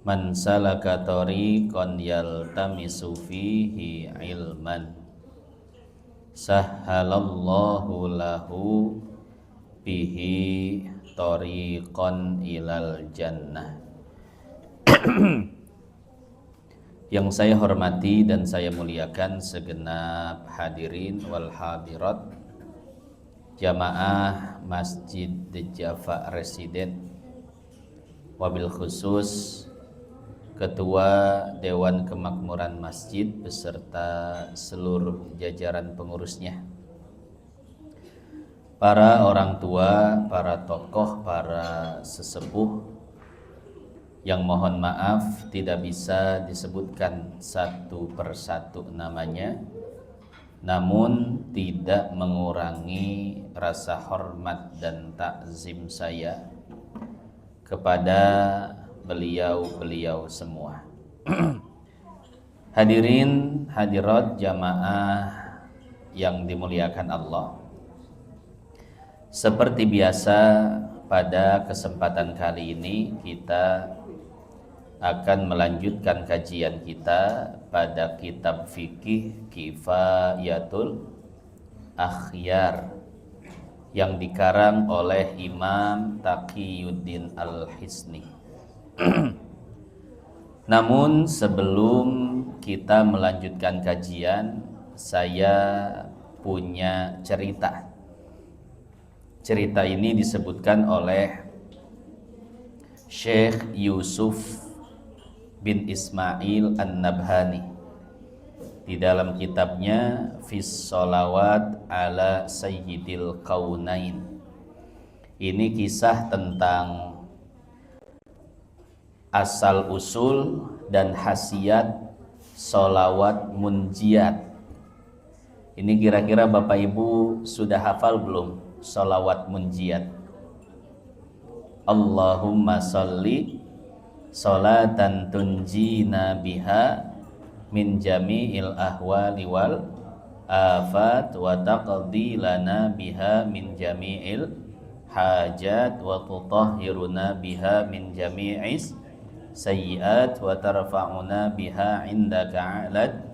Man salaka tariqan yaltamisu fihi ilman sahhalallahu lahu bihi tariqan ilal jannah. Yang saya hormati dan saya muliakan segenap hadirin wal hadirat jamaah Masjid Jafa Residen, wabil khusus Ketua Dewan Kemakmuran Masjid beserta seluruh jajaran pengurusnya, para orang tua, para tokoh, para sesepuh yang mohon maaf tidak bisa disebutkan satu persatu namanya, namun tidak mengurangi rasa hormat dan takzim saya kepada beliau-beliau semua. Hadirin hadirat jamaah yang dimuliakan Allah, seperti biasa pada kesempatan kali ini kita akan melanjutkan kajian kita pada kitab fikih Kifayatul Akhyar yang dikarang oleh Imam Taqiyuddin Al-Hisni. Namun sebelum kita melanjutkan kajian, saya punya cerita. Cerita ini disebutkan oleh Syekh Yusuf bin Ismail An-Nabhani di dalam kitabnya Fis Sholawat ala Sayyidil Kaunain. Ini kisah tentang asal usul dan khasiat sholawat munjiat. Ini kira-kira Bapak Ibu sudah hafal belum sholawat munjiat? Allahumma sholli sholatan tunjina biha min jami'il ahwali wal afat wa taqdi lana biha min jami'il hajat wa tutahhiruna biha min jami'is sayyiat wa tarfa'una biha indaka a'lad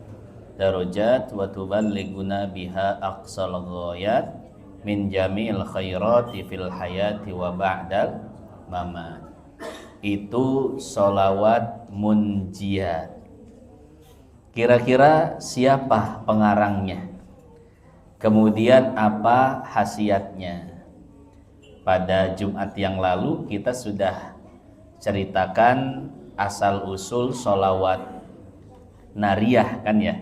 darajat wa tuballighuna biha aqsal ghayat min jami'il khairati fil hayati wa ba'dal mamat. Itu sholawat munjiat. Kira-kira siapa pengarangnya? Kemudian apa khasiatnya? Pada Jumat yang lalu kita sudah ceritakan asal usul sholawat nariyah, kan ya?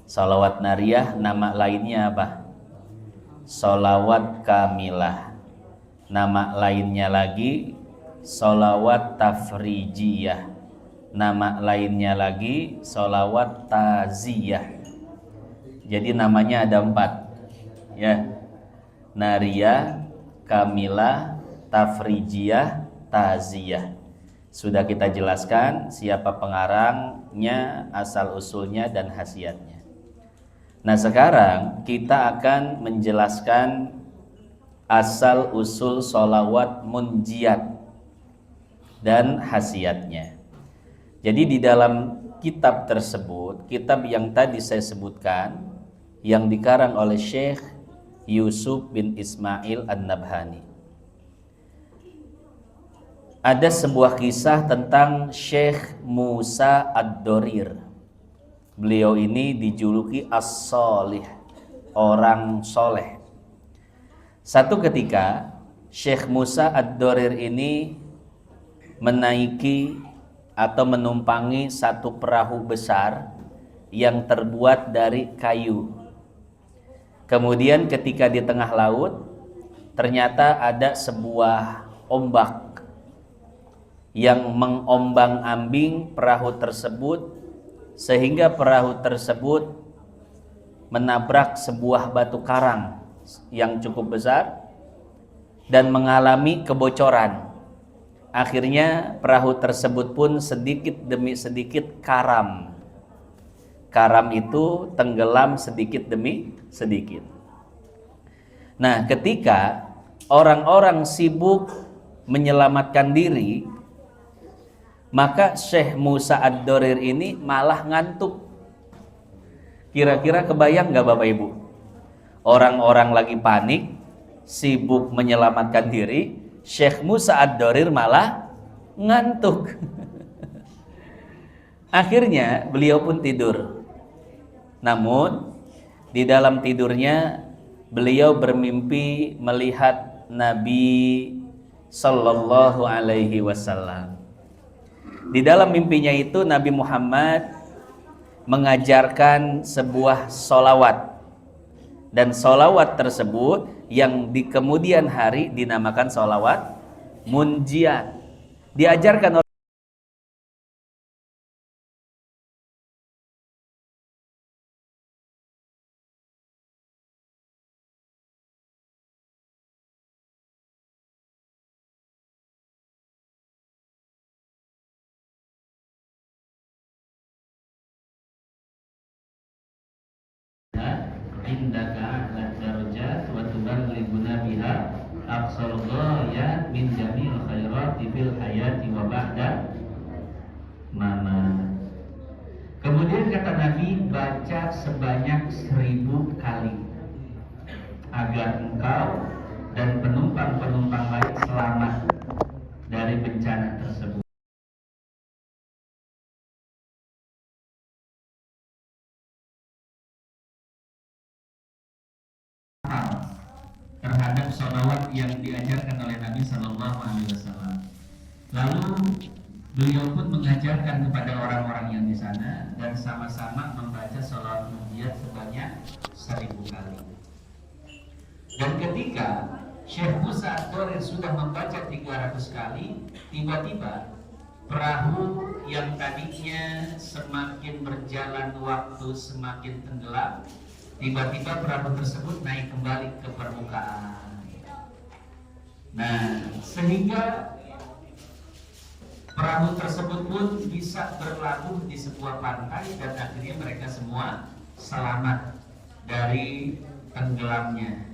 Sholawat nariyah nama lainnya apa? Sholawat kamilah. Nama lainnya lagi sholawat tafrijiyah. Nama lainnya lagi sholawat taziyah. Jadi namanya ada 4 ya. Nariyah, kamilah, tafrijiyah, taziyah. Sudah kita jelaskan siapa pengarangnya, asal usulnya dan khasiatnya. Nah, sekarang kita akan menjelaskan asal usul sholawat munjiat dan khasiatnya. Jadi di dalam kitab tersebut, kitab yang tadi saya sebutkan, yang dikarang oleh Syekh Yusuf bin Ismail An-Nabhani, ada sebuah kisah tentang Syekh Musa Ad-Dorir. Beliau ini dijuluki As-Sholih, orang soleh. Satu ketika Syekh Musa Ad-Dorir ini menaiki atau menumpangi satu perahu besar yang terbuat dari kayu. Kemudian ketika di tengah laut ternyata ada sebuah ombak yang mengombang-ambing perahu tersebut sehingga perahu tersebut menabrak sebuah batu karang yang cukup besar dan mengalami kebocoran. Akhirnya perahu tersebut pun sedikit demi sedikit karam. Karam itu tenggelam sedikit demi sedikit. Nah, ketika orang-orang sibuk menyelamatkan diri, Maka Syekh Musa Ad-Dorir ini malah ngantuk. Kira-kira kebayang nggak Bapak Ibu? Orang-orang lagi panik, sibuk menyelamatkan diri, Syekh Musa Ad-Dorir malah ngantuk. Akhirnya beliau pun tidur. Namun di dalam tidurnya beliau bermimpi melihat Nabi Sallallahu Alaihi Wasallam. Di dalam mimpinya itu Nabi Muhammad mengajarkan sebuah solawat, dan solawat tersebut yang di kemudian hari dinamakan solawat munjiat. Diajarkan oleh indaka a'la darajat wa tuballighuna biha aqsal ghayat min jami'il khairati fil hayati wa ba'da mama. Kemudian kata Nabi, baca sebanyak 1000 kali agar engkau dan penumpang-penumpang lain selamat dari bencana tersebut. Terhadap sholawat yang diajarkan oleh Nabi Sallallahu Alaihi Wasallam. Lalu beliau pun mengajarkan kepada orang-orang yang di sana dan sama-sama membaca sholawat munjiat sebanyak 1000 kali. Dan ketika Syekh Musa Ad-Dorir sudah membaca 300 kali, tiba-tiba perahu yang tadinya semakin berjalan waktu semakin tenggelam, tiba-tiba perahu tersebut naik kembali ke permukaan. Nah, sehingga perahu tersebut pun bisa berlabuh di sebuah pantai dan akhirnya mereka semua selamat dari tenggelamnya,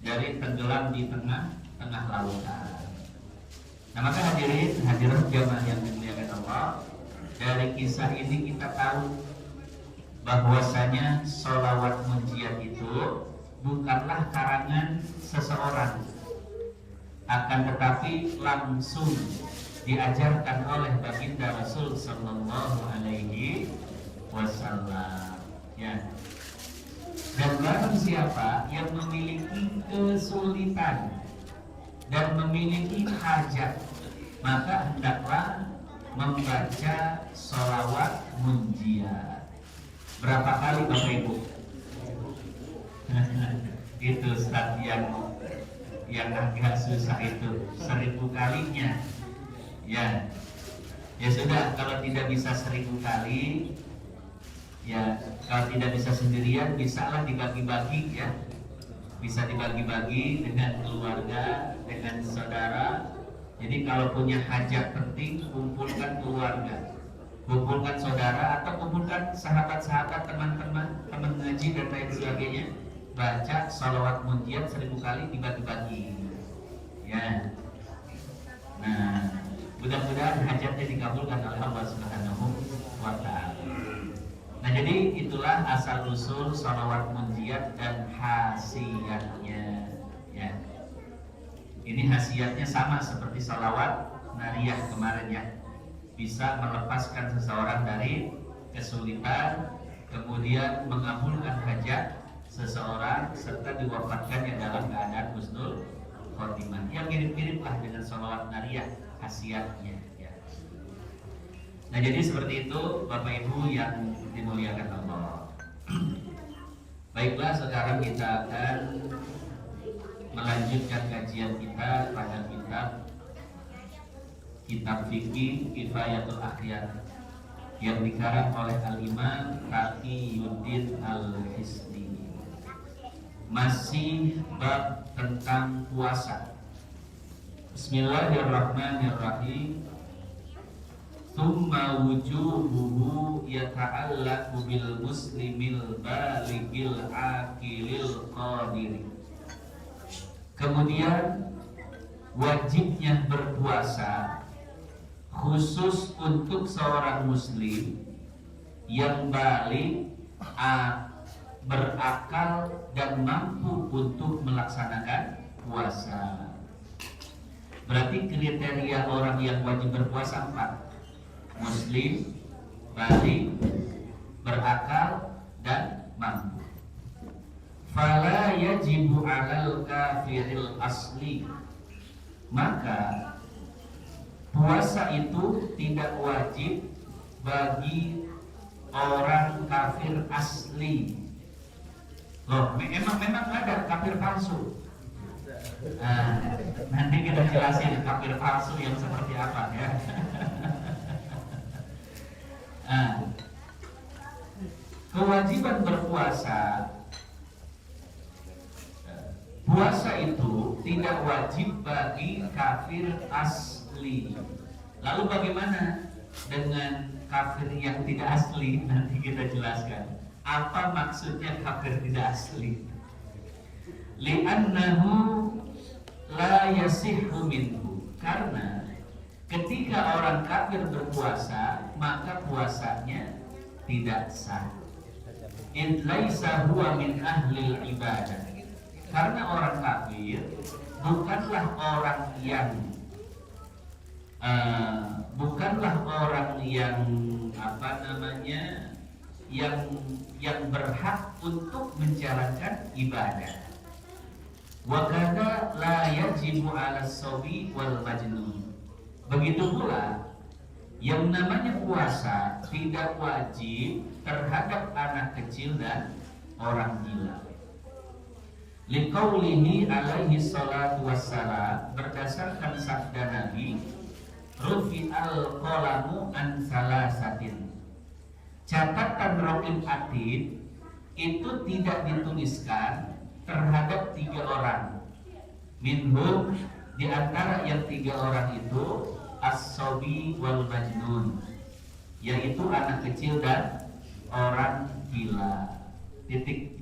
dari tenggelam di tengah lautan. Nah, maka hadirin jamaah yang dimuliakan Allah, dari kisah ini kita tahu bahwasanya sholawat munjiat itu bukanlah karangan seseorang, akan tetapi langsung diajarkan oleh baginda Rasul Sallallahu Alaihi Wasallam. Ya. Dan barang siapa yang memiliki kesulitan dan memiliki hajat, maka hendaklah membaca sholawat munjiat. Berapa kali Bapak Ibu? Itu Ustaz yang agak susah itu, 1000 kalinya. Ya sudah, kalau tidak bisa 1000 kali, ya kalau tidak bisa sendirian, bisalah dibagi-bagi ya. Bisa dibagi-bagi dengan keluarga, dengan saudara. Jadi kalau punya hajat penting, kumpulkan keluarga, kumpulkan saudara, atau kumpulkan sahabat-sahabat, teman-teman, teman ngaji dan lain sebagainya. Baca sholawat munjiat 1000 kali, dibagi-bagi. Ya. Nah, mudah-mudahan hajatnya dikabulkan oleh Allah Subhanahu wa Ta'ala. Nah, jadi itulah asal usul sholawat munjiat dan khasiatnya. Ya. Ini khasiatnya sama seperti sholawat nariyah kemarin ya. Bisa melepaskan seseorang dari kesulitan, kemudian mengabulkan hajat seseorang, serta diwafatkannya dalam keadaan husnul khotimah. Yang mirip-miriplah dengan sholawat nariyah khasiatnya ya. Nah, jadi seperti itu Bapak Ibu yang dimuliakan Allah. Baiklah, sekarang kita akan melanjutkan kajian kita pada kitab fikih Kifayatul Akhyar yang dikarang oleh Al-Imam Taqiyuddin Al-Hisni. Masih bab tentang puasa. Bismillahirrahmanirrahim. Tsumma wujubuhu yata'allaqu bil muslimil balighil aqilil qadir. Kemudian wajibnya berpuasa khusus untuk seorang muslim yang balik, berakal dan mampu untuk melaksanakan puasa. Berarti kriteria orang yang wajib berpuasa 4: muslim, balik, berakal, dan mampu. Fala yajibu 'alal kafiril asli, maka puasa itu tidak wajib bagi orang kafir asli. Loh, memang ada kafir palsu. Nanti kita jelasin kafir palsu yang seperti apa ya. Kewajiban berpuasa, puasa itu tidak wajib bagi kafir asli. Lalu bagaimana dengan kafir yang tidak asli? Nanti kita jelaskan apa maksudnya kafir tidak asli. Li'annahu la yasihhu minhu, karena ketika orang kafir berpuasa maka puasanya tidak sah. In laisa huwa min ahlil ibadah, karena orang kafir bukanlah orang yang yang berhak untuk menjalankan ibadah. Wa kadza la yajibu 'ala as-sabi wal majnun. Begitu pula yang namanya puasa tidak wajib terhadap anak kecil dan orang gila. Liqaulihi alaihi salatu wassalam, berdasarkan sabda Nabi, rufi'al qalamu an salasatin, catatan raqib atid itu tidak dituliskan terhadap 3 orang. Minhum, di antara yang 3 orang itu as-sabi wal majnun, yaitu anak kecil dan orang gila. Titik.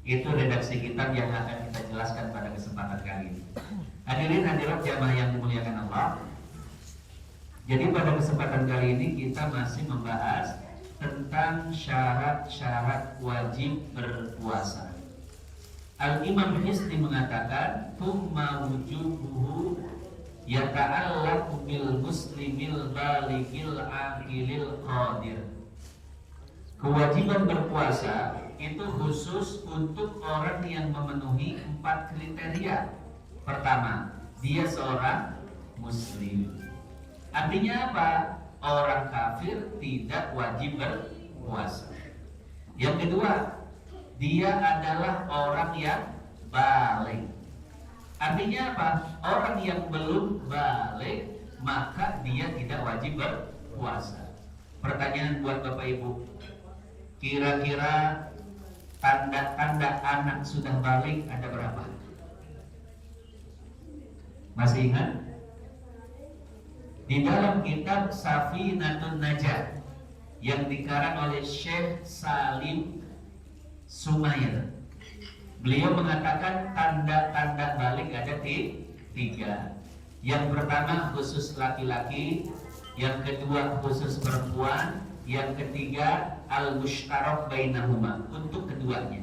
Itu redaksi kitab yang akan kita jelaskan pada kesempatan kali ini. Hadirin hadirat jamaah yang dimuliakan Allah. Jadi pada kesempatan kali ini kita masih membahas tentang syarat-syarat wajib berpuasa. Al-Imam Hisni mengatakan, "Tsumma wujubuhu yata'allaqu bil muslimil balighil aqilil qadir." Kewajiban berpuasa itu khusus untuk orang yang memenuhi 4 kriteria. Pertama, dia seorang muslim. Artinya apa? Orang kafir tidak wajib berpuasa. Yang kedua, dia adalah orang yang baligh. Artinya apa? Orang yang belum baligh maka dia tidak wajib berpuasa. Pertanyaan buat Bapak Ibu, kira-kira tanda-tanda anak sudah baligh ada berapa? Masih ingat? Di dalam kitab Safinatun Najah yang dikarang oleh Syekh Salim Sumair, beliau mengatakan tanda-tanda baligh ada 3. Yang pertama khusus laki-laki, yang kedua khusus perempuan, yang ketiga al-mushtarak bainahuma, untuk keduanya.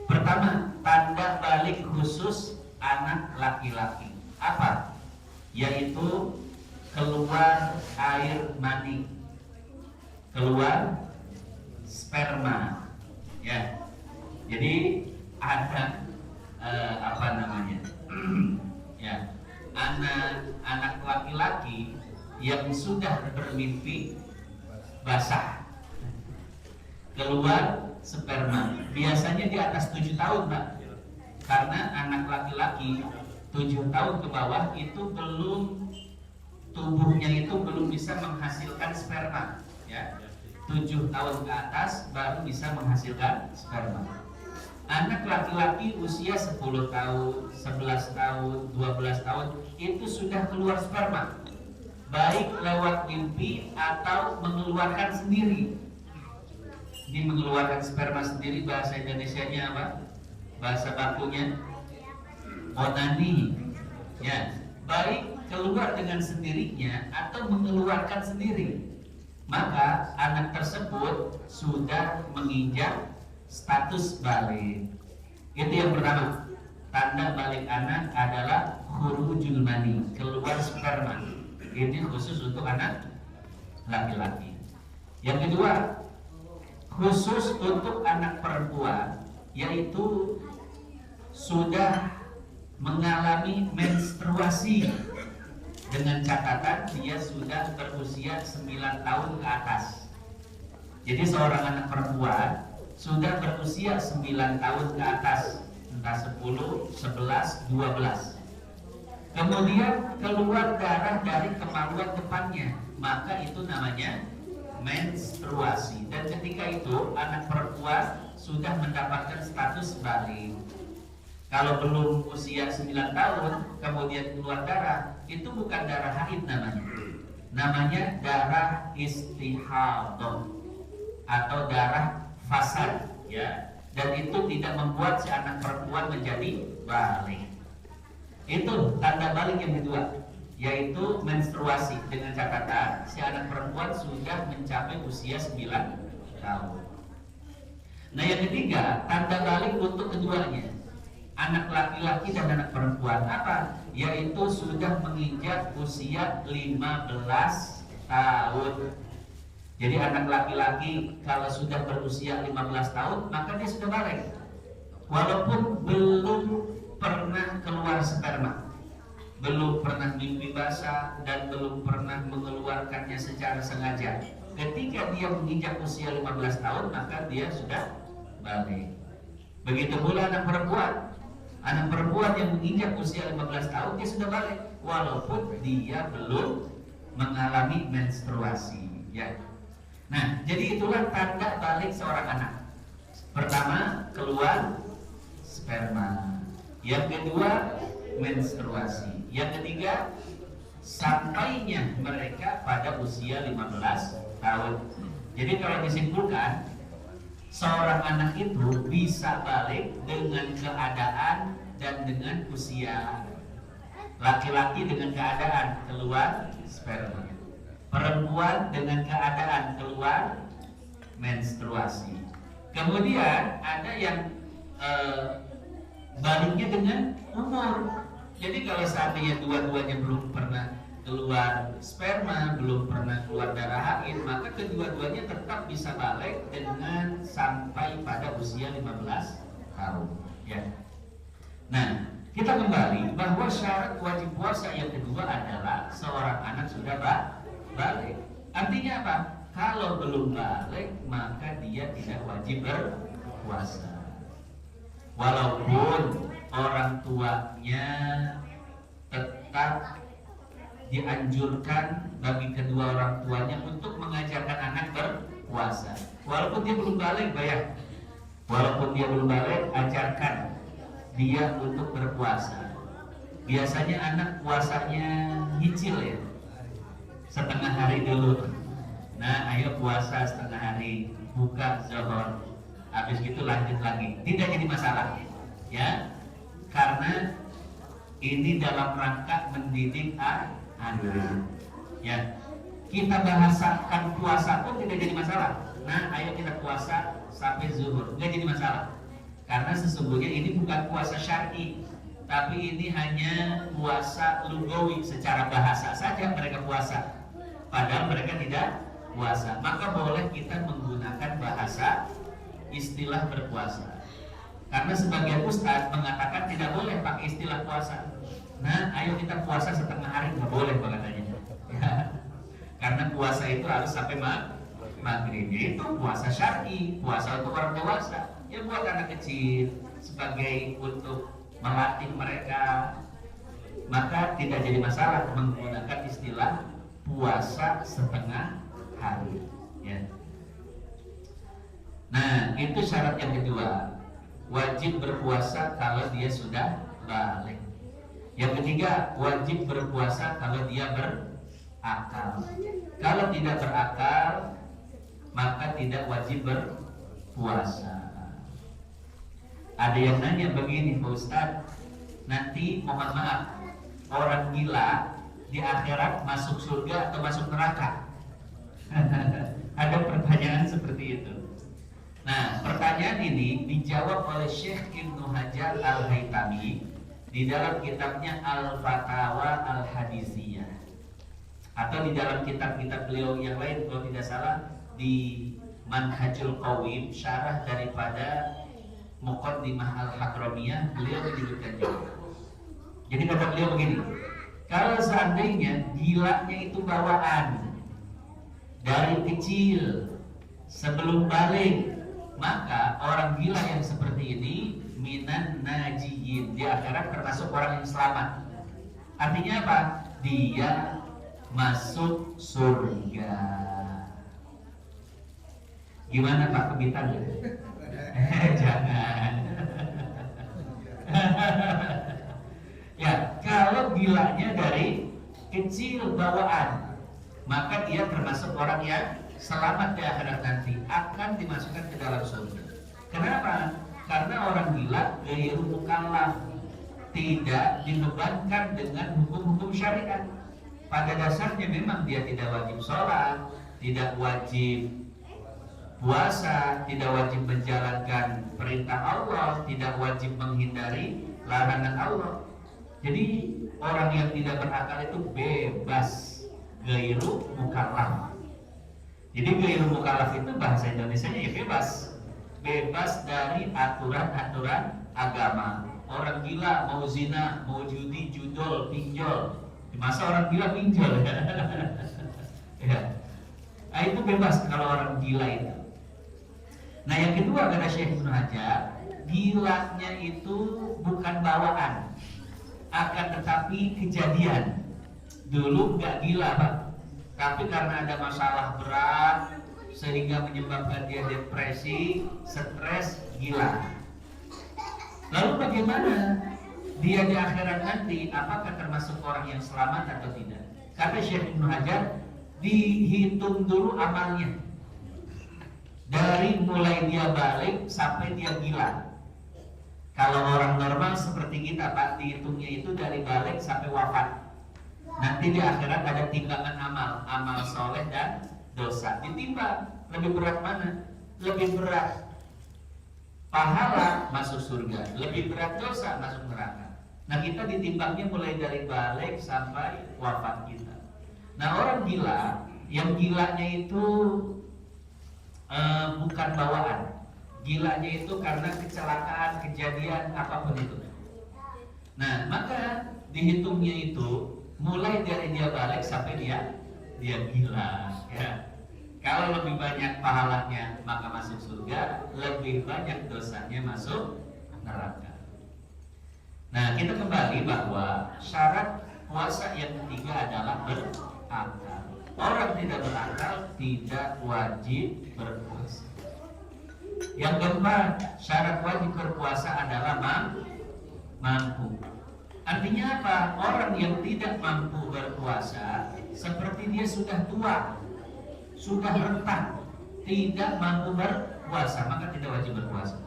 Pertama, tanda baligh khusus anak laki-laki apa? Yaitu keluar air mani, keluar sperma, ya. Jadi ada ya, anak laki-laki yang sudah bermimpi basah, keluar sperma. Biasanya di atas 7 tahun, Pak. Karena anak laki-laki 7 tahun ke bawah itu tubuhnya itu belum bisa menghasilkan sperma, ya. 7 tahun ke atas baru bisa menghasilkan sperma. Anak laki-laki usia 10 tahun, 11 tahun, 12 tahun itu sudah keluar sperma, baik lewat mimpi atau mengeluarkan sendiri. Ini mengeluarkan sperma sendiri, bahasa Indonesianya apa? Bahasa bakunya onani, ya. Baik keluar dengan sendirinya atau mengeluarkan sendiri, maka anak tersebut sudah menginjak status balik. Itu yang pertama. Tanda balik anak adalah khurujul mani, keluar sperma. Ini khusus untuk anak laki-laki. Yang kedua, khusus untuk anak perempuan, yaitu sudah mengalami menstruasi dengan catatan dia sudah berusia 9 tahun ke atas. Jadi seorang anak perempuan sudah berusia 9 tahun ke atas, entah 10, 11, 12. Kemudian keluar darah dari kemaluan depannya, maka itu namanya menstruasi. Dan ketika itu anak perempuan sudah mendapatkan status balik. Kalau belum usia 9 tahun kemudian keluar darah, itu bukan darah haid namanya. Namanya darah istihadah atau darah fasad, ya. Dan itu tidak membuat si anak perempuan menjadi balik. Itu tanda balik yang kedua, yaitu menstruasi dengan catatan si anak perempuan sudah mencapai usia 9 tahun. Nah, yang ketiga, tanda balik untuk keduanya, anak laki-laki dan anak perempuan, apa? Yaitu sudah menginjak usia 15 tahun. Jadi anak laki-laki kalau sudah berusia 15 tahun, maka dia sudah balik. Walaupun belum pernah keluar sperma, belum pernah mimpi basah, dan belum pernah mengeluarkannya secara sengaja. Ketika dia menginjak usia 15 tahun, maka dia sudah balik. Begitu pula anak perempuan. Anak perempuan yang menginjak usia 15 tahun, dia sudah balik, walaupun dia belum mengalami menstruasi, ya. Nah, jadi itulah tanda balik seorang anak. Pertama, keluar sperma. Yang kedua, menstruasi. Yang ketiga, sampainya mereka pada usia 15 tahun. Jadi kalau disimpulkan, seorang anak itu bisa balik dengan keadaan dan dengan usia. Laki-laki dengan keadaan keluar sperma, perempuan dengan keadaan keluar menstruasi. Kemudian ada yang baliknya dengan umur. Jadi kalau seandainya dua-duanya belum pernah keluar sperma, belum pernah keluar darah haid, maka kedua-duanya tetap bisa balik dengan sampai pada usia 15 tahun, ya. Nah, kita kembali bahwa syarat wajib puasa yang kedua adalah seorang anak sudah balik. Artinya apa? Kalau belum balik, maka dia tidak wajib berpuasa. Walaupun orang tuanya tetap dianjurkan bagi kedua orang tuanya untuk mengajarkan anak berpuasa. Walaupun dia belum balik, bayar. Walaupun dia belum balik, ajarkan dia untuk berpuasa. Biasanya anak puasanya nyicil, ya, setengah hari dulu. Nah, ayo puasa setengah hari, buka zuhur, habis gitu lanjut lagi. Tidak jadi masalah, ya, karena ini dalam rangka mendidik anak. Ya, kita bahasakan puasa pun tidak jadi masalah. Nah, ayo kita puasa sampai zuhur, nggak jadi masalah. Karena sesungguhnya ini bukan puasa syar'i, tapi ini hanya puasa lugawi, secara bahasa saja mereka puasa. Padahal mereka tidak puasa. Maka boleh kita menggunakan bahasa istilah berpuasa. Karena sebagian ustadz mengatakan tidak boleh pakai istilah puasa. Nah, ayo kita puasa setengah hari, nggak boleh katanya. Ya. Karena puasa itu harus sampai maghrib. Itu puasa syar'i, puasa untuk orang dewasa. Ya buat anak kecil sebagai untuk melatih mereka, maka tidak jadi masalah menggunakan istilah puasa setengah hari, ya. Nah, itu syarat yang kedua, wajib berpuasa kalau dia sudah balik. Yang ketiga, wajib berpuasa kalau dia berakal. Kalau tidak berakal, maka tidak wajib berpuasa. Ada yang nanya begini, Pak Ustadz, nanti mohon maaf, orang gila di akhirat masuk surga atau masuk neraka? Ada pertanyaan seperti itu. Nah, pertanyaan ini dijawab oleh Syekh Ibnu Hajar Al-Haytami di dalam kitabnya Al-Fatawa Al-Hadisiyah, atau di dalam kitab-kitab beliau yang lain, kalau tidak salah di Manhajul Qawim, syarah daripada Muqaddimah Al-Hadramiyah, beliau menyebutkan juga. Jadi kata beliau begini, kalau seandainya gilanya itu bawaan dari kecil sebelum balik, maka orang gila yang seperti ini minan najiyin, di akhirat termasuk orang yang selamat. Artinya apa? Dia masuk surga. Gimana Pak kebitannya? Jangan. Ya, kalau gilanya dari kecil bawaan, maka dia termasuk orang yang selamat di akhirat nanti, akan dimasukkan ke dalam surga. Kenapa? Karena orang gila ghairu mukallaf, tidak dibebankan dengan hukum-hukum syariat. Pada dasarnya memang dia tidak wajib sholat, tidak wajib puasa, tidak wajib menjalankan perintah Allah, tidak wajib menghindari larangan Allah. Jadi orang yang tidak berakal itu bebas, ghairu mukallaf. Jadi ghairu mukallaf itu bahasa Indonesianya ya bebas, bebas dari aturan-aturan agama. Orang gila mau zina, mau judi, judol, pinjol. Masa orang gila pinjol? Ya. Nah, itu bebas kalau orang gila itu. Nah, yang kedua kata Syekh Ibnu Hajar, gilanya itu bukan bawaan, akan tetapi kejadian. Dulu nggak gila Pak, tapi karena ada masalah berat sehingga menyebabkan dia depresi, stres, gila. Lalu bagaimana dia di akhirat nanti? Apakah termasuk orang yang selamat atau tidak? Kata Syekh Ibnu Hajar, dihitung dulu amalnya dari mulai dia balik sampai dia gila. Kalau orang normal seperti kita Pak, dihitungnya itu dari balik sampai wafat. Nanti di akhirat ada timbangan amal, amal soleh dan dosa. Ditimbang, lebih berat mana? Lebih berat pahala masuk surga, lebih berat dosa masuk neraka. Nah, kita ditimbangnya mulai dari balik sampai wafat kita. Nah, orang gila, yang gilanya itu bukan bawaan. Gilanya itu karena kecelakaan, kejadian apapun itu. Nah, maka dihitungnya itu mulai dari dia balik sampai dia gila. Ya. Kalau lebih banyak pahalanya maka masuk surga, lebih banyak dosanya masuk neraka. Nah, kita kembali bahwa syarat puasa yang ketiga adalah berakal. Orang tidak berakal tidak wajib berpuasa. Yang keempat, syarat wajib berpuasa adalah mampu. Artinya apa? Orang yang tidak mampu berpuasa seperti dia sudah tua, sudah rentah, tidak mampu berpuasa, maka tidak wajib berpuasa.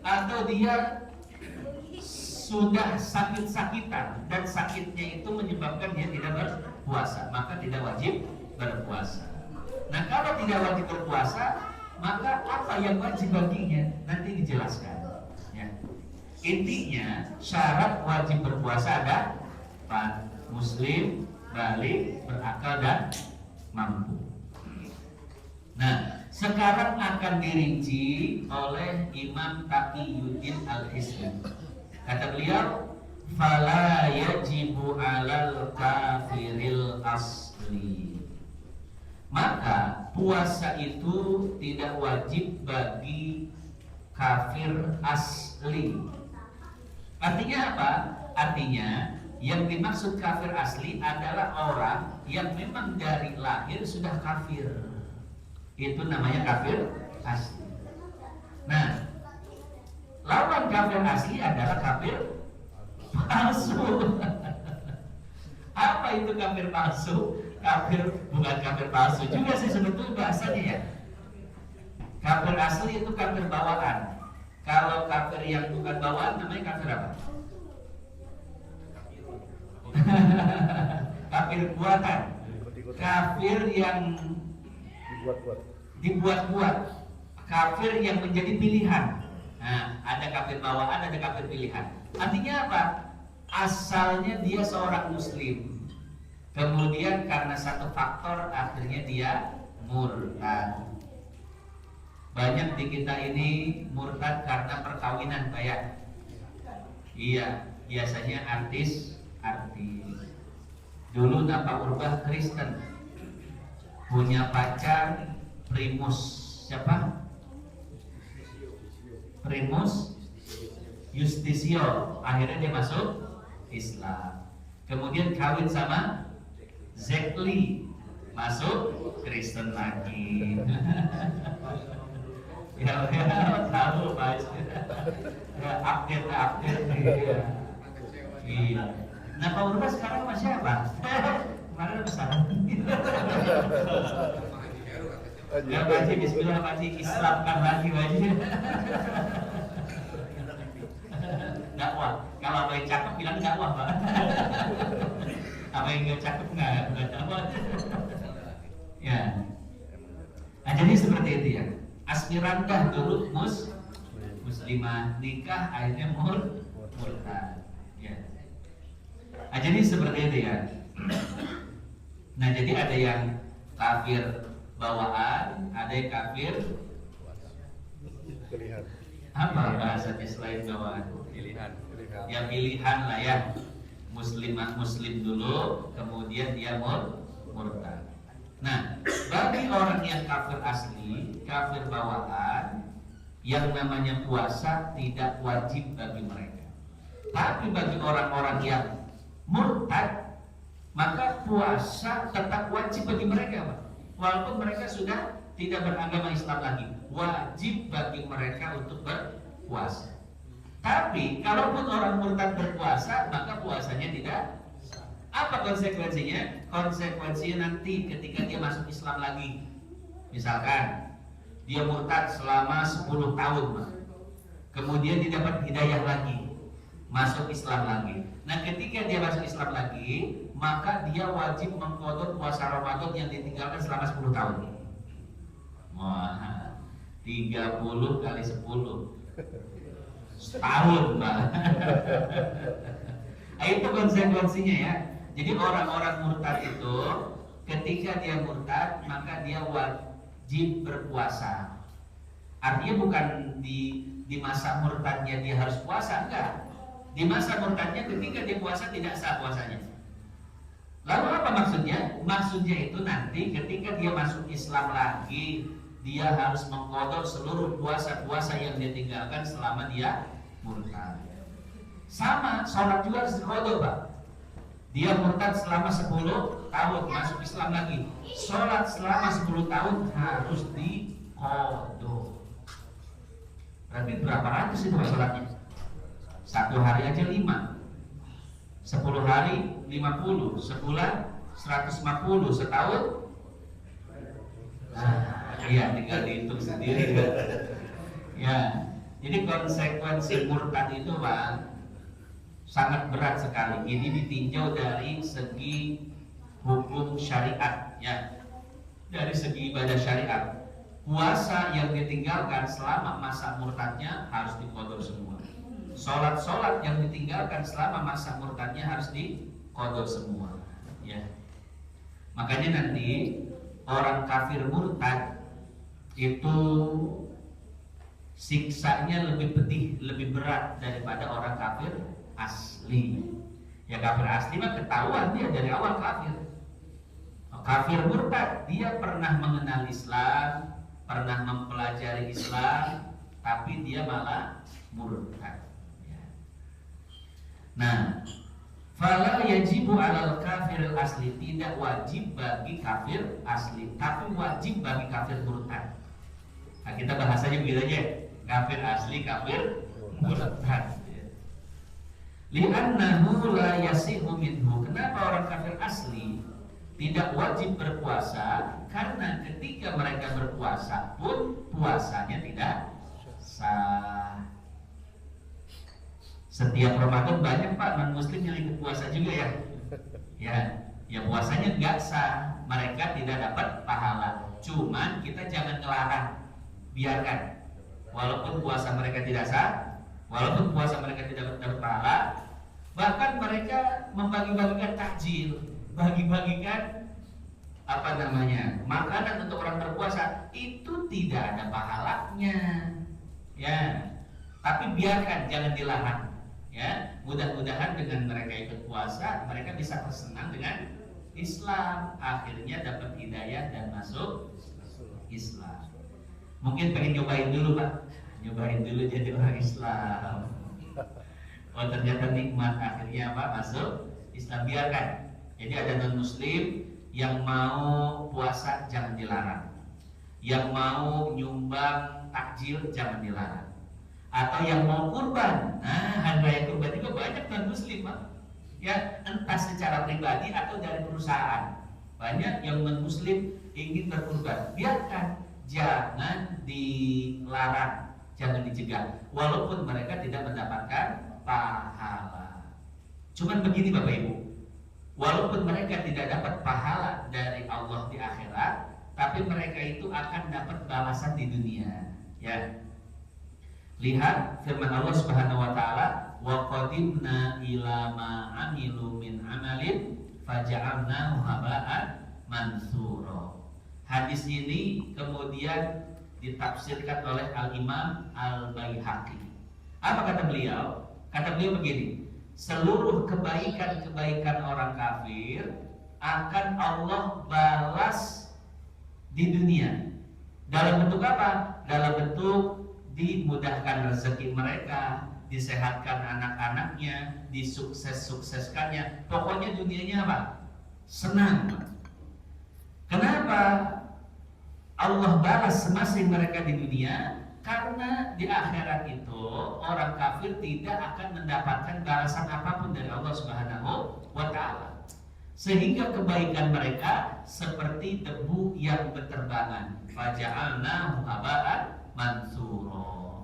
Atau dia sudah sakit-sakitan dan sakitnya itu menyebabkan dia tidak berpuasa, maka tidak wajib berpuasa. Nah, kalau tidak wajib berpuasa, maka apa yang wajib baginya nanti dijelaskan. Ya. Intinya syarat wajib berpuasa ada 4: muslim, balik, berakal dan mampu. Nah, sekarang akan dirinci oleh Imam Taqiyuddin Al-Hizbi. Kata beliau, fala yajibu 'alal kafiril asli. Maka puasa itu tidak wajib bagi kafir asli. Artinya apa? Artinya yang dimaksud kafir asli adalah orang yang memang dari lahir sudah kafir. Itu namanya kafir asli. Nah, lawan kafir asli adalah kafir palsu. Apa itu kafir palsu? Kafir bukan kafir palsu juga sih sebetulnya bahasanya ya. Kafir asli itu kafir bawaan. Kalau kafir yang bukan bawaan namanya kafir apa? Kafir buatan. Kafir yang dibuat-buat. Kafir yang menjadi pilihan. Nah, ada kafir bawaan, ada kafir pilihan. Artinya apa? Asalnya dia seorang muslim. Kemudian karena satu faktor akhirnya dia murtad. Banyak di kita ini murtad karena perkawinan, Pak ya. Iya, biasanya artis. Dulu Napa Urbah Kristen, punya pacar Primus siapa? Primus Justisio. Akhirnya dia masuk Islam. Kemudian kawin sama Zekli, masuk Kristen lagi. Ya, tahu Pak. Ya, update. Iya. Nah, Pak Urba sekarang masih apa? Kemarin besar. Ya, Pak Haji, bismillah Pak Haji, Islamkan lagi Pak Haji. Dakwah. Kalau apa yang cakep bilang dakwah Pak. Apa yang nggak cakep nggak dakwah. Ya. Nah, jadi seperti itu ya. Aspirandah dulu muslimah, nikah akhirnya murtad. Ya. Nah, jadi seperti itu ya. Nah, jadi ada yang kafir bawaan, ada yang kafir pilihan. Apa bahasanya selain bawaan? Pilihan. Ya pilihan lah ya. Muslim dulu, kemudian dia murtad. Nah, bagi orang yang kafir asli, kafir bawaan, yang namanya puasa tidak wajib bagi mereka. Tapi bagi orang-orang yang murtad, maka puasa tetap wajib bagi mereka, Pak. Walaupun mereka sudah tidak beragama Islam lagi, wajib bagi mereka untuk berpuasa. Tapi kalaupun orang murtad berpuasa, maka puasanya tidak. Apa konsekuensinya? Konsekuensinya nanti ketika dia masuk Islam lagi. Misalkan dia murtad selama 10 tahun, Pak. Kemudian dia dapat hidayah lagi, masuk Islam lagi. Nah, ketika dia masuk Islam lagi, maka dia wajib mengqadha puasa Ramadan yang ditinggalkan selama 10 tahun. Wah, 30 kali 10 setahun, Pak. Itu konsekuensinya ya. Jadi orang-orang murtad itu ketika dia murtad, maka dia wajib berpuasa. Artinya bukan di masa murtadnya dia harus puasa, enggak. Di masa murtadnya ketika dia puasa tidak sah puasanya. Lalu apa maksudnya? Maksudnya itu nanti ketika dia masuk Islam lagi, dia harus mengqadha seluruh puasa-puasa yang dia tinggalkan selama dia murtad. Sama, sholat juga harus diqadha, Pak. Dia murtad selama 10 tahun, masuk Islam lagi. Sholat selama 10 tahun harus diqadha. Berarti berapa ratus itu sholatnya? Satu hari aja 5, 10 hari 50, sebulan 150, setahun. Nah, iya tinggal dihitung sendiri. Ya, jadi konsekuensi murtad itu, Pak, sangat berat sekali. Ini ditinjau dari segi hukum syariat, ya. Dari segi ibadah syariat, puasa yang ditinggalkan selama masa murtadnya harus diqadha semua. Sholat yang ditinggalkan selama masa murtadnya harus diqadha semua, ya. Makanya nanti orang kafir murtad itu siksanya lebih pedih, lebih berat daripada orang kafir asli. Ya, kafir asli mah ketahuan dia dari awal kafir. Kafir murtad dia pernah mengenal Islam, pernah mempelajari Islam, tapi dia malah murtad. Nah, fala yajibu 'alal kafir asli, tidak wajib bagi kafir asli, tapi wajib bagi kafir murtad. Nah, kita bahasanya begitu aja, kafir asli, kafir murtad. Li'annahu la yasihu minhu. Kenapa orang kafir asli tidak wajib berpuasa? Karena ketika mereka berpuasa pun puasanya tidak sah. Setiap Ramadan banyak, Pak, non muslim yang ikut puasa juga ya. Ya, ya puasanya nggak sah, mereka tidak dapat pahala. Cuman kita jangan ngelarang, biarkan. Walaupun puasa mereka tidak sah, walaupun puasa mereka tidak dapat pahala, bahkan mereka membagi-bagikan takjil, bagi-bagikan makanan untuk orang berpuasa, itu tidak ada pahalanya, ya. Tapi biarkan, jangan dilarang, ya. Mudah-mudahan dengan mereka ikut puasa, mereka bisa tersenang dengan Islam, akhirnya dapat hidayah dan masuk Islam. Mungkin pengen nyobain dulu Pak, nyobain dulu jadi orang Islam. Oh ternyata nikmat, akhirnya apa? Masuk Islam. Biarkan. Jadi ada non Muslim yang mau puasa jangan dilarang, yang mau nyumbang takjil jangan dilarang, atau yang mau kurban. Nah hari raya kurban juga banyak non Muslim Pak, ya entah secara pribadi atau dari perusahaan. Banyak yang non Muslim ingin berkurban. Biarkan. Jangan dilarang, jangan dicegah, walaupun mereka tidak mendapatkan pahala. Cuman begini Bapak Ibu, walaupun mereka tidak dapat pahala dari Allah di akhirat, tapi mereka itu akan dapat balasan di dunia. Ya, lihat firman Allah Subhanahu Wa Taala, wa qadimna ila ma amilu min amalin faja'alnahu haba'an mansura. Hadis ini kemudian ditafsirkan oleh Al-Imam Al-Baihaqi. Apa kata beliau? Kata beliau begini, seluruh kebaikan-kebaikan orang kafir akan Allah balas di dunia. Dalam bentuk apa? Dalam bentuk dimudahkan rezeki mereka, disehatkan anak-anaknya, disukses-sukseskannya. Pokoknya dunianya apa? Senang. Kenapa Allah balas semasing mereka di dunia? Karena di akhirat itu orang kafir tidak akan mendapatkan balasan apapun dari Allah Subhanahu wa Ta'ala, sehingga kebaikan mereka seperti debu yang berterbangan. Faja'alnahu haba'an mansura.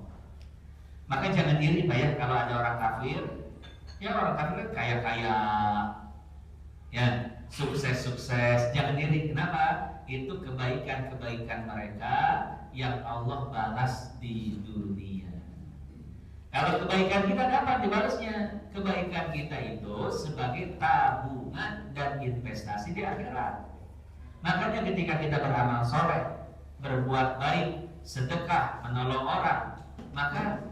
Maka jangan iri Pak ya kalau ada orang kafir. Ya orang kafir kan kaya-kaya, ya sukses-sukses. Jangan iri. Kenapa? Itu kebaikan-kebaikan mereka yang Allah balas di dunia. Kalau kebaikan kita dapat dibalasnya, kebaikan kita itu sebagai tabungan dan investasi di akhirat. Makanya ketika kita beramal soleh, berbuat baik, sedekah, menolong orang, maka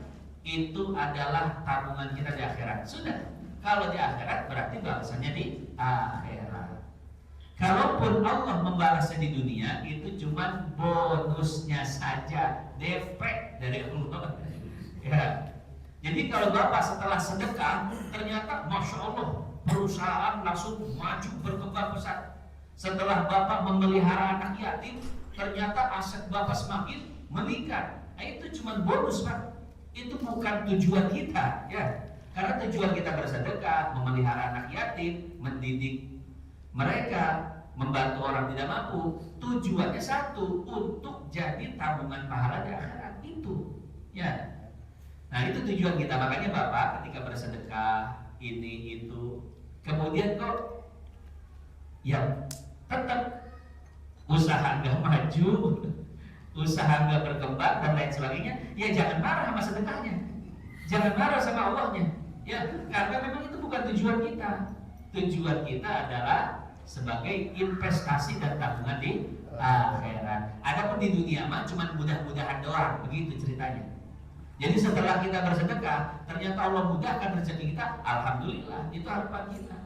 itu adalah tabungan kita di akhirat. Sudah, kalau di akhirat berarti balasannya di akhirat. Kalaupun Allah membalasnya di dunia, itu cuma bonusnya saja, DP dari Allah. Ya. Jadi kalau Bapak setelah sedekah, ternyata Masya Allah, perusahaan langsung maju berkembang besar. Setelah Bapak memelihara anak yatim, ternyata aset Bapak semakin meningkat. Nah, itu cuma bonus Pak. Itu bukan tujuan kita, ya. Karena tujuan kita bersedekah, memelihara anak yatim, mendidik mereka, membantu orang tidak mampu, tujuannya satu, untuk jadi tabungan pahala di akhirat itu, ya. Nah itu tujuan kita. Makanya Bapak ketika bersedekah ini itu, kemudian kok yang tetap usaha nggak maju, usaha nggak berkembang dan lain sebagainya, ya jangan marah sama sedekahnya, jangan marah sama Allahnya, ya karena memang itu bukan tujuan kita. Tujuan kita adalah sebagai investasi dan tabungan di akhirat. Adapun di dunia mah cuma mudah-mudahan doang, begitu ceritanya. Jadi setelah kita bersedekah, ternyata Allah mudahkan rezeki kita, alhamdulillah, itu harapan kita.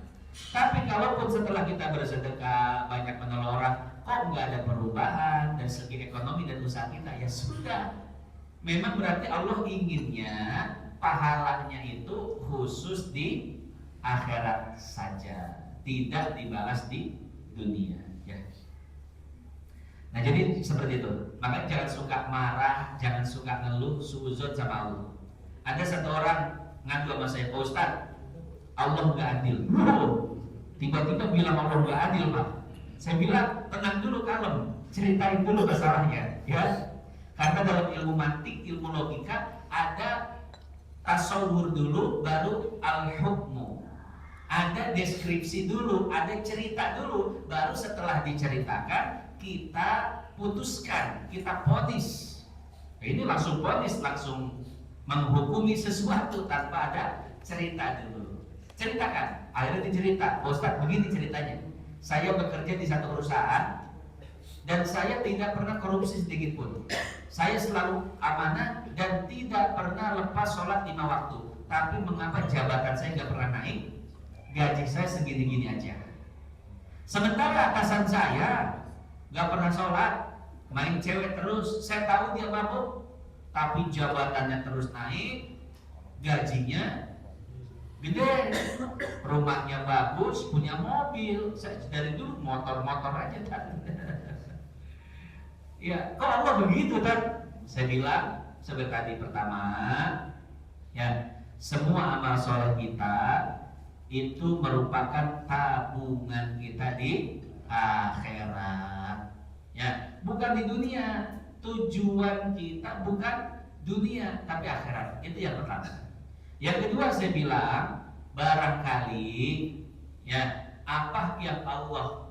Tapi kalaupun setelah kita bersedekah, banyak menolong orang, kok nggak ada perubahan dari segi ekonomi dan usaha kita, ya sudah. Memang berarti Allah inginnya pahalanya itu khusus di akhirat saja, tidak dibalas di dunia, ya. Nah jadi seperti itu. Makanya jangan suka marah, jangan suka ngeluh, suuzon sama Allah. Ada satu orang ngadu sama saya, Pak Ustaz, Allah nggak adil. Tiba-tiba bilang Allah nggak adil Pak. Saya bilang tenang dulu, kalem, ceritain dulu masalahnya, ya. Karena dalam ilmu mantik, ilmu logika ada tasawur dulu, baru al-hukmu. Ada deskripsi dulu, ada cerita dulu, baru setelah diceritakan kita putuskan, kita vonis. Ini langsung vonis, langsung menghukumi sesuatu tanpa ada cerita dulu. Ceritakan, akhirnya dicerita, Ustaz begini ceritanya. Saya bekerja di satu perusahaan dan saya tidak pernah korupsi sedikit pun. Saya selalu amanah dan tidak pernah lepas sholat 5 waktu. Tapi mengapa jabatan saya nggak pernah naik? Gaji saya segini-gini aja. Sementara atasan saya nggak pernah sholat, main cewek terus. Saya tahu dia mabuk, tapi jabatannya terus naik, gajinya gede, rumahnya bagus, punya mobil. Saya dari dulu motor-motor aja kan. Ya, kok Allah begitu kan? Saya bilang seperti tadi pertama, ya semua amal soleh kita itu merupakan tabungan kita di akhirat. Ya, bukan di dunia. Tujuan kita bukan dunia, tapi akhirat. Itu yang pertama. Yang kedua saya bilang, barangkali ya apa yang Allah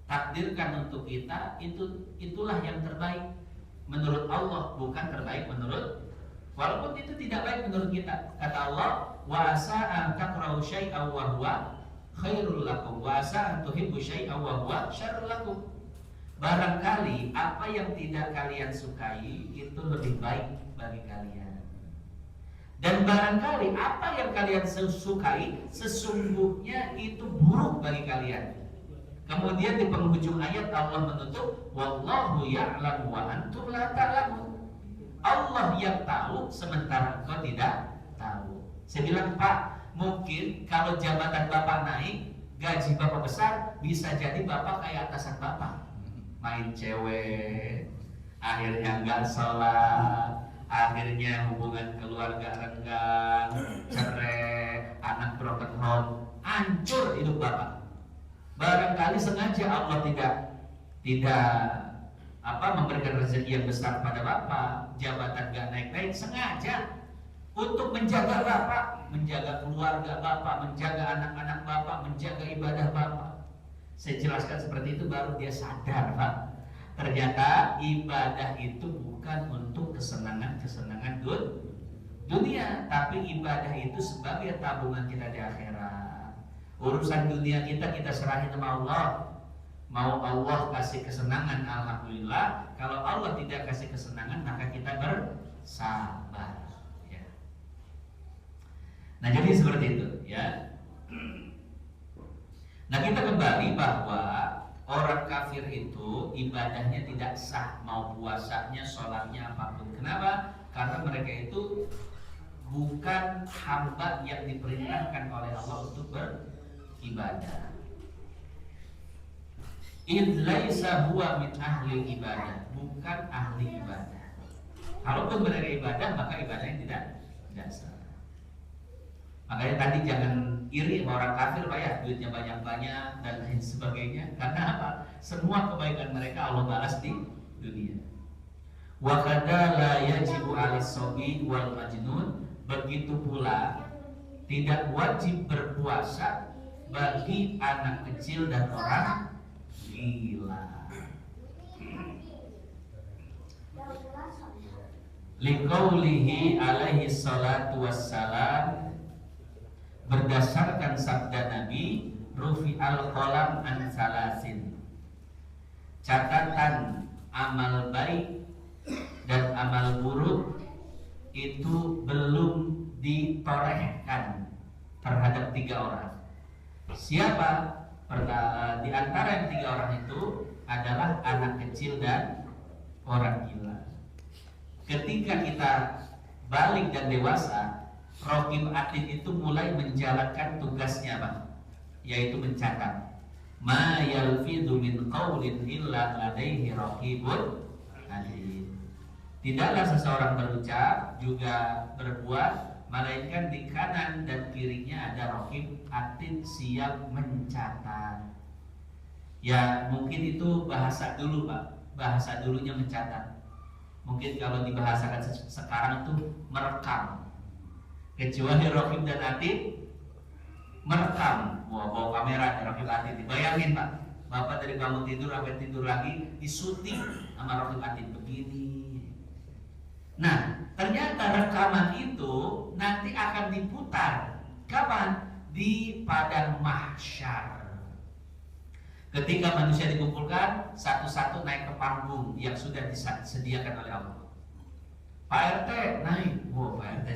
takdirkan untuk kita itulah yang terbaik menurut Allah, bukan terbaik menurut, walaupun itu tidak baik menurut kita. Kata Allah, wa asa an takrahu syai'an wa huwa khairul lakum wa asa an tuhibbu syai'an wa huwa syarrul lakum. Barangkali apa yang tidak kalian sukai itu lebih baik bagi kalian. Dan barangkali apa yang kalian sukai sesungguhnya itu buruk bagi kalian. Kemudian di penghujung ayat Allah menutup, wallahu ya'lamu wa antum la ta'lamun. Allah yang tahu sementara engkau tidak tahu. Saya bilang, Pak, mungkin kalau jabatan Bapak naik, gaji Bapak besar, bisa jadi Bapak kayak atasan Bapak, main cewek, akhirnya enggak sholat, akhirnya hubungan keluarga renggang, cerai, anak broken home, hancur hidup Bapak. Barangkali sengaja Allah tidak memberikan rezeki yang besar pada Bapak, jabatan gak naik-naik, sengaja untuk menjaga Bapak, menjaga keluarga Bapak, menjaga anak-anak Bapak, menjaga ibadah Bapak. Saya jelaskan seperti itu baru dia sadar, Pak. Ternyata ibadah itu bukan untuk kesenangan dunia, tapi ibadah itu sebagai tabungan kita di akhirat. Urusan dunia kita serahin sama Allah. Mau Allah kasih kesenangan, alhamdulillah. Kalau Allah tidak kasih kesenangan, maka kita bersabar. Ya. Nah, jadi seperti itu, ya. Nah, kita kembali bahwa orang kafir itu ibadahnya tidak sah, mau puasanya, sholatnya, apapun. Kenapa? Karena mereka itu bukan hamba yang diperintahkan oleh Allah untuk beribadah. In laisa huwa min ahli ibadah, bukan ahli ibadah. Kalaupun mereka ibadah, maka ibadahnya tidak sah. Makanya tadi jangan iri sama orang kafir, Pak ya, duitnya banyak-banyak dan lain sebagainya. Karena apa? Semua kebaikan mereka Allah balas di dunia. Wa kadza la yajibu 'alis-shabi wal majnun, begitu pula tidak wajib berpuasa bagi anak kecil dan orang gila. Liqaulihi alaihi salatu wassalam, berdasarkan sabda Nabi, rufi al-qalam an salasin, catatan amal baik dan amal buruk itu belum ditorehkan terhadap 3 orang. Siapa? Di antara yang 3 orang itu adalah anak kecil dan orang gila. Ketika kita balik dan dewasa, Raqib Atid itu mulai menjalankan tugasnya, Pak, yaitu mencatat. Ma yalfidhu min qaulin illa ladaihi raqibun atid. Tidaklah seseorang berucap juga berbuat melainkan di kanan dan kirinya ada Raqib Atid siap mencatat. Ya mungkin itu bahasa dulu, Pak. Bahasa dulunya mencatat. Mungkin kalau dibahasakan sekarang itu merekam. Kecuali Raqib dan Atid merekam, bawa kamera Raffi Atid. Bayangin Pak, Bapak dari bangun tidur sampai tidur lagi disuting sama Raffi Atid begini. Nah, ternyata rekaman itu nanti akan diputar kapan? Di padang mahsyar. Ketika manusia dikumpulkan satu-satu naik ke panggung yang sudah disediakan oleh Allah. Pak RT naik, Pak RT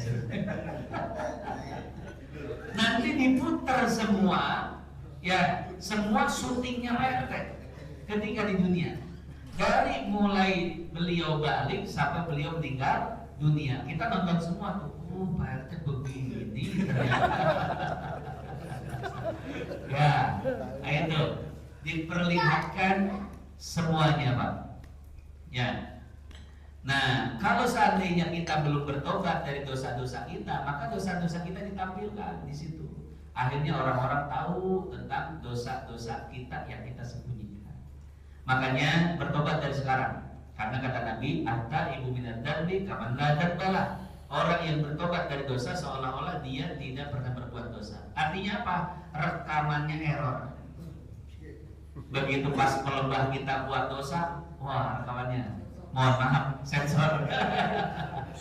nanti diputar semua, ya semua syutingnya Pak RT ketika di dunia. Dari mulai beliau balik sampai beliau meninggal dunia, kita nonton semua tuh. Pak RT begini ternyata. Ya, itu diperlihatkan semuanya Pak. Ya. Nah, kalau seandainya kita belum bertobat dari dosa-dosa kita, maka dosa-dosa kita ditampilkan di situ. Akhirnya orang-orang tahu tentang dosa-dosa kita yang kita sembunyikan. Makanya bertobat dari sekarang. Karena kata Nabi, "Anta ibu minad darbi kaman la darbala." Orang yang bertobat dari dosa seolah-olah dia tidak pernah berbuat dosa. Artinya apa? Rekamannya error. Begitu pas pelembah kita buat dosa, wah rekamannya, mohon maaf, sensor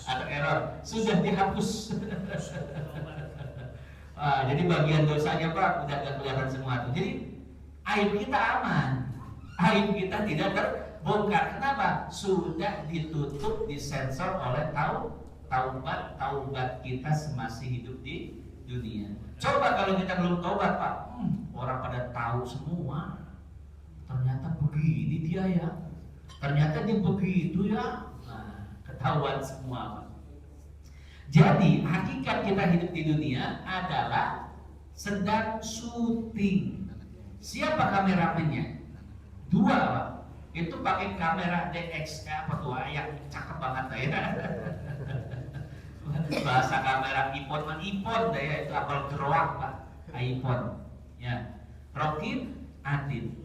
atau error, sudah dihapus. Jadi bagian dosanya Pak udah gak kelihatan semua tuh. Jadi aib kita aman, aib kita tidak terbongkar. Kenapa? Sudah ditutup, disensor oleh taubat kita semasih hidup di dunia. Coba kalau kita belum taubat Pak, orang pada tahu semua. Ternyata begini dia ya, ternyata dia begitu ya, ketahuan semua Pak. Jadi hakikat kita hidup di dunia adalah sedang syuting. Siapa kameramennya? Dua Pak. Itu pakai kamera DX apa tuh yang cakep banget ya. Bahasa kamera iPhone deh ya, itu apel geroak Pak, iPhone. Ya. Raffi Atid.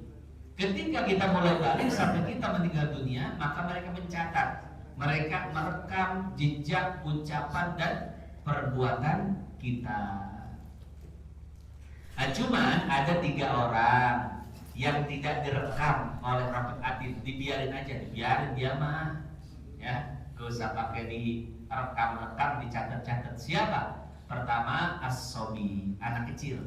Ketika kita mulai balik sampai kita meninggal dunia, maka mereka mencatat, mereka merekam jejak, ucapan dan perbuatan kita. Nah, cuman ada 3 orang yang tidak direkam oleh Raffi Atid, dibiarin aja, dibiarin dia mah, ya, gak usah pakai direkam, dicatat-catat. Siapa? Pertama as-sobi, anak kecil.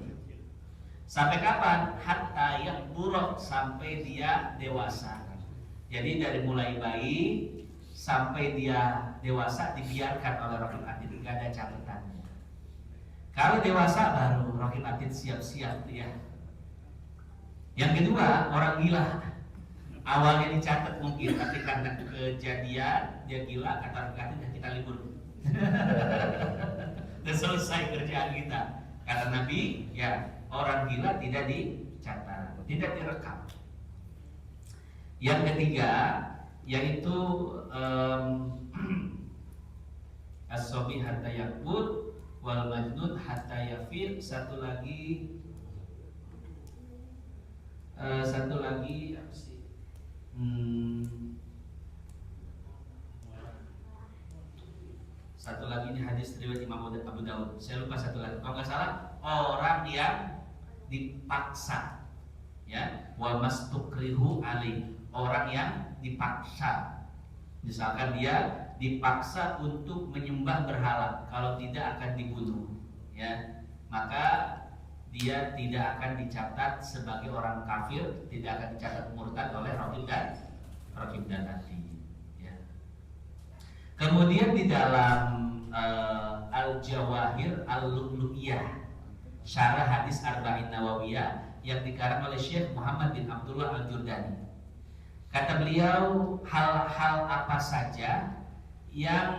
Sampai kapan? Hatta yakbura, sampai dia dewasa. Jadi dari mulai bayi sampai dia dewasa dibiarkan oleh Raffi Atid, tidak ada catatannya. Kalau dewasa baru Raffi Atid siap-siap ya. Yang kedua, orang gila. Awalnya dicatat mungkin, tapi karena kejadian dia gila, kata Raffi Atid, kita libur. Dan selesai kerjaan kita. Kata Nabi, ya orang gila tidak dicatat, tidak direkam. Yang ketiga yaitu as-sobi hatta yakbur wal majnun hatta yafir. Satu lagi apa sih? Satu lagi ini hadis riwayat Imam Abu Daud. Saya lupa satu lagi. Kalau nggak salah, orang yang dipaksa, ya, wa mastukrihu ali, orang yang dipaksa. Misalkan dia dipaksa untuk menyembah berhala, kalau tidak akan dibunuh, ya, maka dia tidak akan dicatat sebagai orang kafir, tidak akan dicatat murtad oleh Raqib dan Atid. Kemudian di dalam Al-Jawahir Al-Lu'lu'iyah, syarah hadis Arba'in Nawawiyah yang dikarang oleh Syekh Muhammad bin Abdullah Al-Jurdani. Kata beliau, hal-hal apa saja yang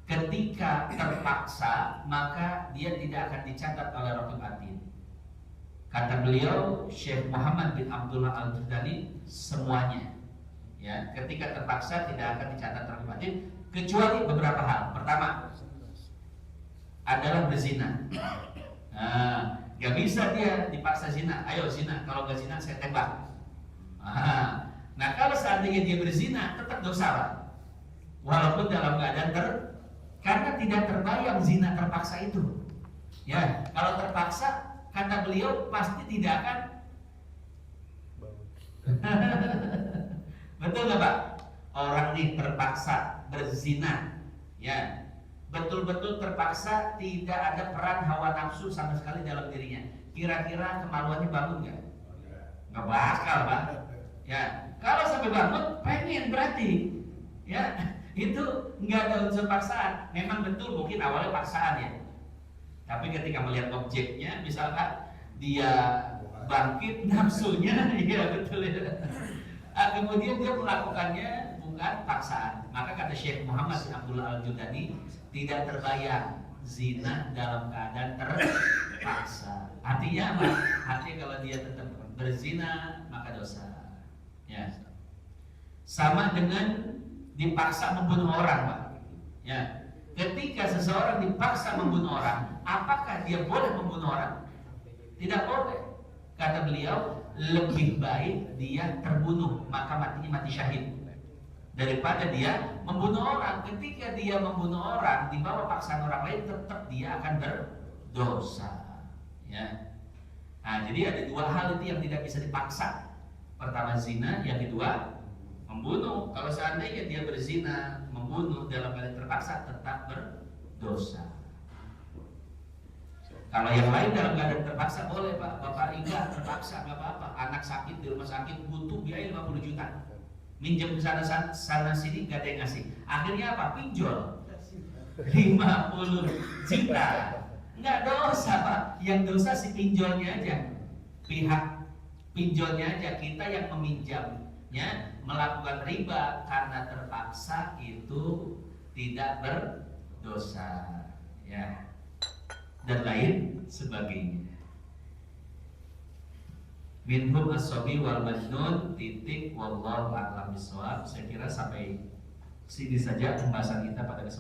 ketika terpaksa maka dia tidak akan dicatat oleh Raqib Atid. Kata beliau, Syekh Muhammad bin Abdullah Al-Jurdani, semuanya, ya, ketika terpaksa tidak akan dicatat Raqib Atid kecuali beberapa hal. Pertama adalah berzina. Nah, gak bisa dia dipaksa zina. Ayo zina, kalau gak zina saya tembak. Nah, kalau seandainya dia berzina tetap dosa Pak. Walaupun dalam keadaan karena tidak terbayang zina terpaksa itu. Ya, kalau terpaksa kata beliau pasti tidak akan betul nggak Pak? Orang nih terpaksa berzina, ya, betul-betul terpaksa, tidak ada peran hawa nafsu sama sekali dalam dirinya. Kira-kira kemaluannya bangun nggak? Nggak bakal Pak. Ya, kalau sampai bangun pengen berarti, ya, itu nggak ada unsur paksaan. Memang betul mungkin awalnya paksaan ya. Tapi ketika melihat objeknya, misalkan dia bangkit nafsunya, iya betul ya. Kemudian dia melakukannya bukan paksaan. Maka kata Syekh Muhammad bin Abdullah Al-Judani, tidak terbayang zina dalam keadaan terpaksa. Artinya apa? Artinya kalau dia tetap berzina maka dosa. Ya. Sama dengan dipaksa membunuh orang, Pak. Ya. Ketika seseorang dipaksa membunuh orang, apakah dia boleh membunuh orang? Tidak boleh. Kata beliau, lebih baik dia terbunuh, maka matinya mati syahid, daripada dia membunuh orang. Ketika dia membunuh orang di bawah paksaan orang lain, tetap dia akan berdosa. Ya. Nah, jadi ada dua hal itu yang tidak bisa dipaksa. Pertama zina, yang kedua membunuh. Kalau seandainya dia berzina, membunuh dalam keadaan terpaksa, tetap berdosa. Kalau yang lain dalam keadaan terpaksa boleh Pak. Bapak Ika terpaksa nggak apa-apa. Anak sakit di rumah sakit butuh biaya 50 juta. Minjem ke sana sini nggak ada yang ngasih. Akhirnya apa? Pinjol 50 juta. Nggak dosa Pak. Yang dosa si pinjolnya aja. Pihak pinjolnya aja. Kita yang meminjamnya melakukan riba karena terpaksa, itu tidak berdosa. Ya. Dan lain sebagainya. Minhum as-sabi wal majnun titik wallahu a'lam bishawab. Saya kira sampai sini saja pembahasan kita pada kesempatan